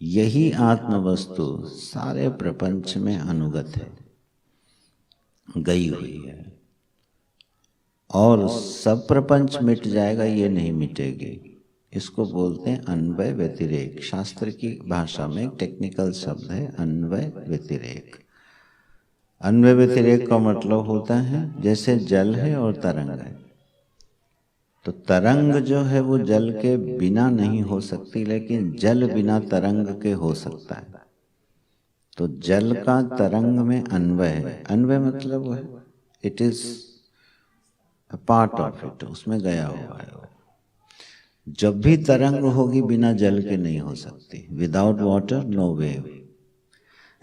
यही आत्म वस्तु सारे प्रपंच में अनुगत है, गई हुई है। और सब प्रपंच मिट जाएगा ये नहीं मिटेगी। इसको बोलते हैं अन्वय व्यतिरेक। शास्त्र की भाषा में एक टेक्निकल शब्द है अन्वय व्यतिरेक। अन्वय व्यतिरेक का मतलब होता है जैसे जल है और तरंग है, तो तरंग जो है वो जल के बिना नहीं हो सकती, लेकिन जल बिना तरंग के हो सकता है। तो जल का तरंग में अन्वय है। अन्वय मतलब है it is a part of it, उसमें गया हुआ है। जब भी तरंग होगी बिना जल के नहीं हो सकती। Without water no wave.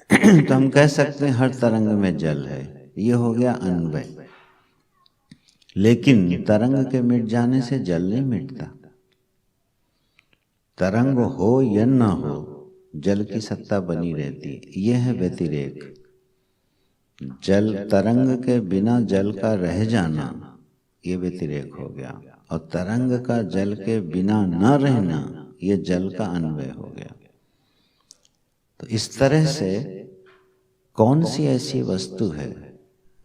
तो हम कह सकते हैं हर तरंग में जल है, ये हो गया अन्वय। लेकिन तरंग के मिट जाने से जल नहीं मिटता। तरंग हो या ना हो जल की सत्ता बनी रहती है। यह है व्यतिरेक। जल तरंग के बिना जल का रह जाना ये व्यतिरेक हो गया, और तरंग का जल के बिना न रहना ये जल का अन्वय हो गया। तो इस तरह से कौन सी ऐसी वस्तु है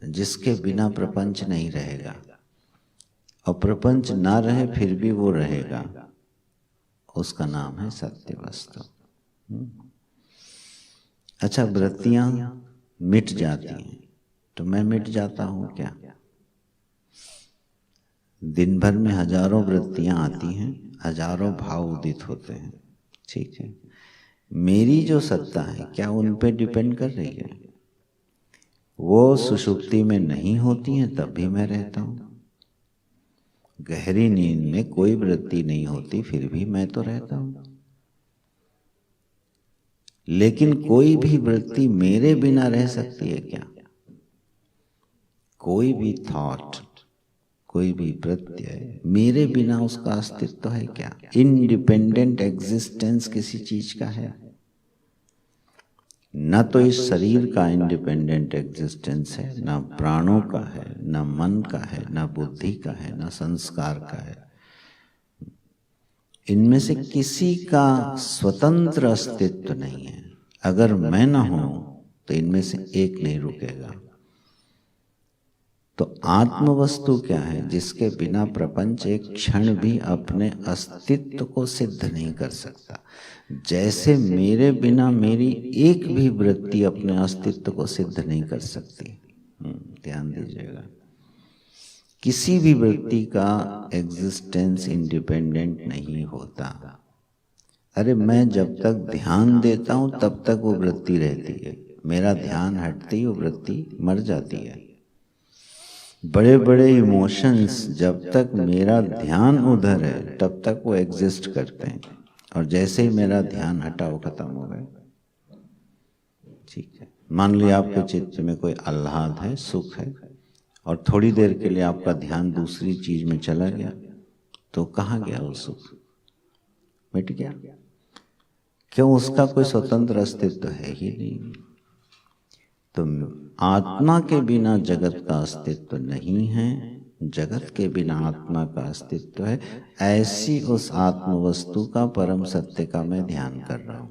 जिसके बिना प्रपंच नहीं रहेगा, और प्रपंच ना रहे फिर भी वो रहेगा, उसका नाम है सत्य वस्तु। अच्छा, वृत्तियां मिट जाती हैं तो मैं मिट जाता हूं क्या? दिन भर में हजारों वृत्तियां आती हैं, हजारों भाव उदित होते हैं, ठीक है। मेरी जो सत्ता है क्या उन पे डिपेंड कर रही है? वो सुषुप्ति में नहीं होती हैं तब भी मैं रहता हूं। गहरी नींद में कोई वृत्ति नहीं होती फिर भी मैं तो रहता हूं। लेकिन कोई भी वृत्ति मेरे बिना रह सकती है क्या? कोई भी थॉट, कोई भी प्रत्यय मेरे बिना उसका अस्तित्व है क्या? इंडिपेंडेंट एग्जिस्टेंस किसी चीज का है? न तो इस शरीर का इंडिपेंडेंट एग्जिस्टेंस है, न प्राणों का है, न मन का है, न बुद्धि का है, न संस्कार का है। इनमें से किसी का स्वतंत्र अस्तित्व नहीं है। अगर मैं न हूं तो इनमें से एक नहीं रुकेगा। तो आत्म वस्तु क्या है जिसके बिना प्रपंच एक क्षण भी अपने अस्तित्व को सिद्ध नहीं कर सकता। जैसे मेरे बिना मेरी एक भी वृत्ति अपने अस्तित्व को सिद्ध नहीं कर सकती। ध्यान दीजिएगा, किसी भी वृत्ति का एग्जिस्टेंस इंडिपेंडेंट नहीं होता। अरे मैं जब तक ध्यान देता हूं तब तक वो वृत्ति रहती है, मेरा ध्यान हटते ही वो वृत्ति मर जाती है। बड़े बड़े इमोशंस जब तक मेरा ध्यान उधर है तब तक वो एग्जिस्ट करते हैं, और जैसे ही मेरा ध्यान हटा वो खत्म हो गए। ठीक है, मान लिया आपके चित्त में कोई आह्लाद है, सुख है, और थोड़ी देर के लिए आपका ध्यान दूसरी चीज में चला गया, तो कहाँ गया वो सुख? मिट गया। क्यों? उसका कोई स्वतंत्र अस्तित्व है ही नहीं। तो आत्मा के बिना जगत का अस्तित्व नहीं है, जगत के बिना आत्मा का अस्तित्व है। ऐसी उस आत्म वस्तु का, परम सत्य का मैं ध्यान कर रहा हूं।